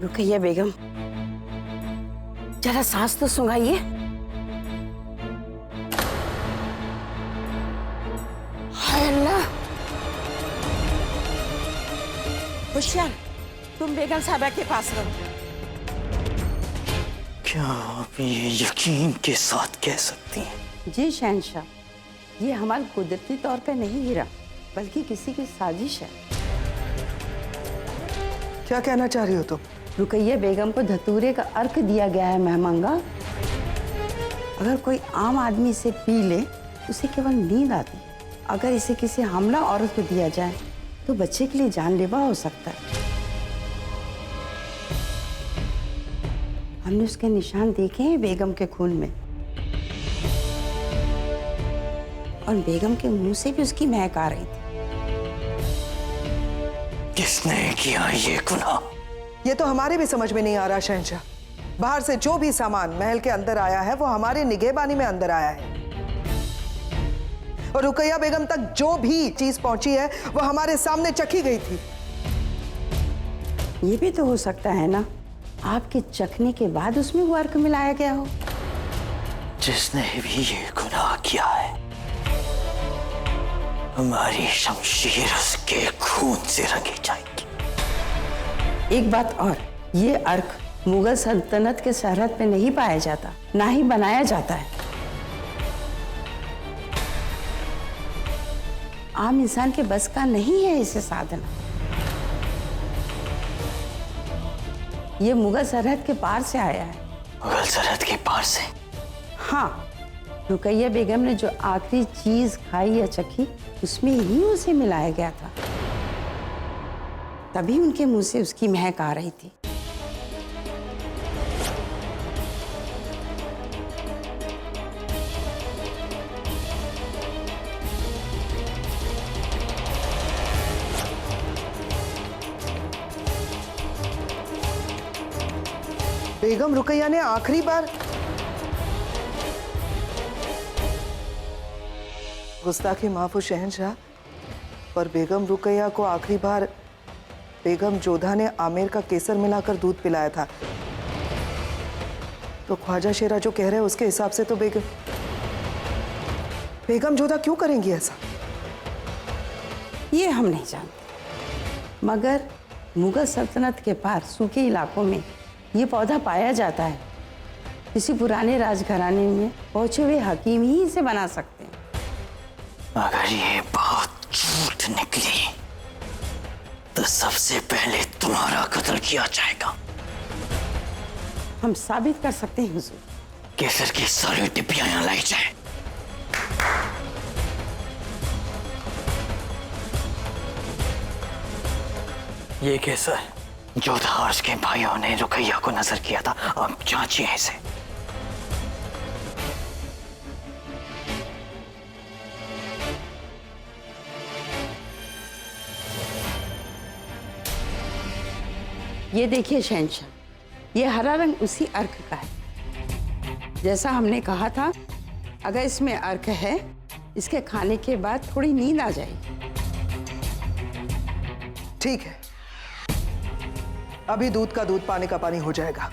रुकैया बेगम, जरा सांस तो सूंघाइए। हाय अल्लाह। होशियार, तुम बेगम साहबा के पास रहो। क्या आप ये यकीन के साथ कह सकती हैं? जी शहंशाह, ये हमारा कुदरती तौर पे नहीं गिरा, बल्कि किसी की साजिश है। क्या कहना चाह रही हो तुम? रुकैया बेगम को धतूरे का अर्क दिया गया है महमंगा। अगर कोई आम आदमी इसे पी ले, उसे केवल नींद आती है। अगर इसे किसी हमला औरत को दिया जाए तो बच्चे के लिए जानलेवा हो सकता है। हमने उसके निशान देखे हैं बेगम के खून में, और बेगम के मुंह से भी उसकी महक आ रही थी। किसने किया ये गुनाह? ये तो हमारे भी समझ में नहीं आ रहा शहंशाह। बाहर से जो भी सामान महल के अंदर आया है वो हमारे निगहबानी में अंदर आया है, और रुकैया बेगम तक जो भी चीज पहुंची है वो हमारे सामने चखी गई थी। ये भी तो हो सकता है ना, आपके चखने के बाद उसमें वो अर्क मिलाया गया हो। जिसने भी ये गुनाह किया है, हमारी शमशीर उसके खून से रंगी जाएगी। एक बात और, ये अर्क मुगल सल्तनत के सरहद पे नहीं पाया जाता, ना ही बनाया जाता है। आम इंसान के बस का नहीं है इसे साधना। ये मुगल सरहद के पार से आया है। मुगल सरहद के पार से? हाँ, रुकैया बेगम ने जो आखिरी चीज खाई या चखी, उसमें ही उसे मिलाया गया था। तभी उनके मुंह से उसकी महक आ रही थी। बेगम रुकैया ने आखिरी बार गुस्ताखी माफू शहंशाह, और बेगम रुकैया को आखिरी बार बेगम जोधा ने आमेर का केसर मिलाकर दूध पिलाया था। तो ख्वाजा शेरा जो कह रहे हैं उसके हिसाब से तो बेगम जोधा क्यों करेंगी ऐसा? ये हम नहीं जानते, मगर मुगल सल्तनत के पार सूखे इलाकों में ये पौधा पाया जाता है। किसी पुराने राजघराने में पहुंचे हुए हकीम ही इसे बना सकते हैं। अगर ये बात झूठ निकली तो सबसे पहले तुम्हारा कत्ल किया जाएगा। हम साबित कर सकते हैं हुजूर। केसर की सारी डिब्बियां यहाँ लाई जाए। ये केसर जोधा और उसके भाइयों ने रुकैया को नजर किया था, अब जांचिए इसे। ये देखिए शहंशाह, ये हरा रंग उसी अर्क का है। जैसा हमने कहा था, अगर इसमें अर्क है, इसके खाने के बाद थोड़ी नींद आ जाएगी। ठीक है, अभी दूध का दूध, पानी का पानी हो जाएगा।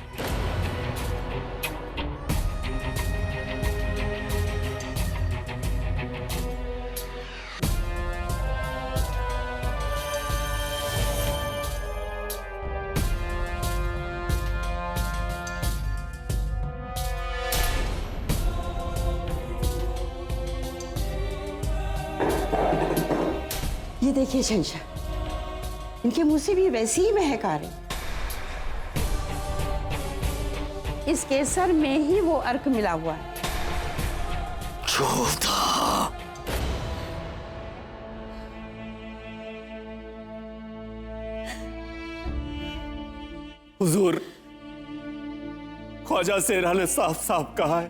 ये देखिए शहंशाह, इनके मुंह से भी वैसी ही महक आ रही। इस केसर में ही वो अर्क मिला हुआ है। जोधा, हुजूर, ख्वाजा शेरा ने साफ साफ कहा है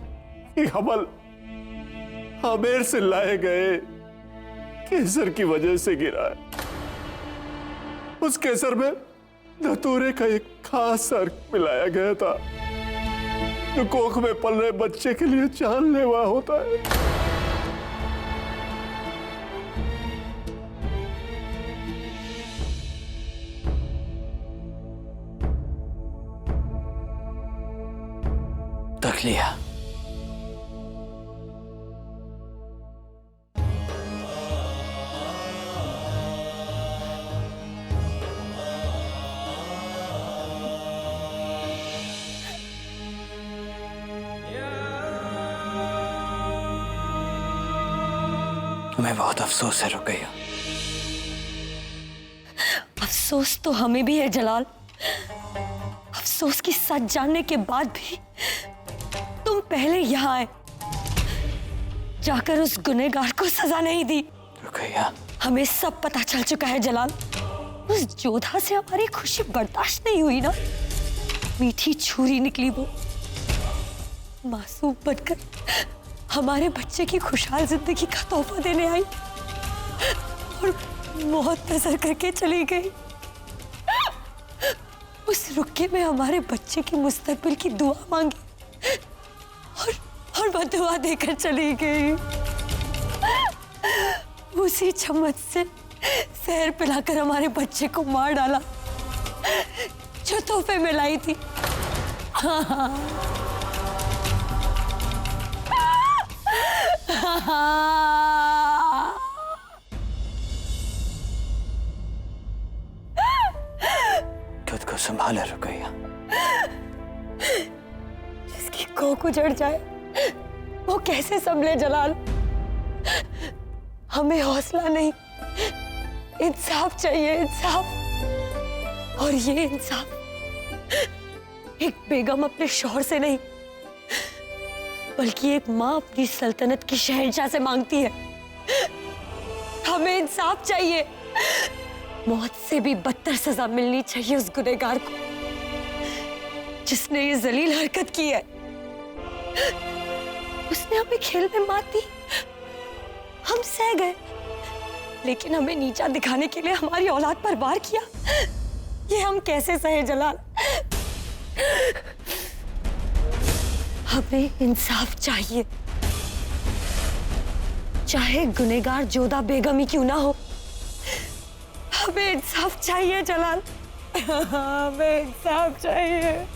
कि हमल आमेर से लाए गए केसर की वजह से गिरा है। उस केसर में धतूरे का एक खास अर्क मिलाया गया था जो कोख में पल रहे बच्चे के लिए जानलेवा होता है। लिया। तुम्हें बहुत अफसोस है रुकैया। अफसोस तो हमें भी है जलाल। अफसोस की सच जानने के बाद भी तुम पहले यहाँ आए, जाकर उस गुनहगार को सजा नहीं दी। रुकैया, हमें सब पता चल चुका है जलाल। उस जोधा से हमारी खुशी बर्दाश्त नहीं हुई ना। मीठी छुरी निकली वो, मासूम बनकर हमारे बच्चे की खुशहाल जिंदगी का तोहफा देने आई और मौत नजर करके चली गई। उस रुक्के में हमारे बच्चे की मुस्तकबिल की दुआ मांगी और बददुआ देकर चली गई। उसी चम्मच से जहर पिलाकर हमारे बच्चे को मार डाला जो तोहफे में लाई थी। खुद को संभाले रुकैया। जिसकी कोख उजड़ जाए वो कैसे संभले जलाल। हमें हौसला नहीं, इंसाफ चाहिए, इंसाफ। और ये इंसाफ एक बेगम अपने शौहर से नहीं बल्कि एक माँ अपनी सल्तनत की शहंशाह से मांगती है। हमें इंसाफ चाहिए। मौत से भी बदतर सजा मिलनी चाहिए उस गुनहगार को जिसने ये जलील हरकत की है। उसने हमें खेल में मात दी, हम सह गए, लेकिन हमें नीचा दिखाने के लिए हमारी औलाद पर वार किया। ये हम कैसे सहे जलाल। हमें इंसाफ चाहिए, चाहे गुनहगार जोधा बेगम ही क्यों ना हो। हमें इंसाफ चाहिए जलाल, हमें इंसाफ चाहिए।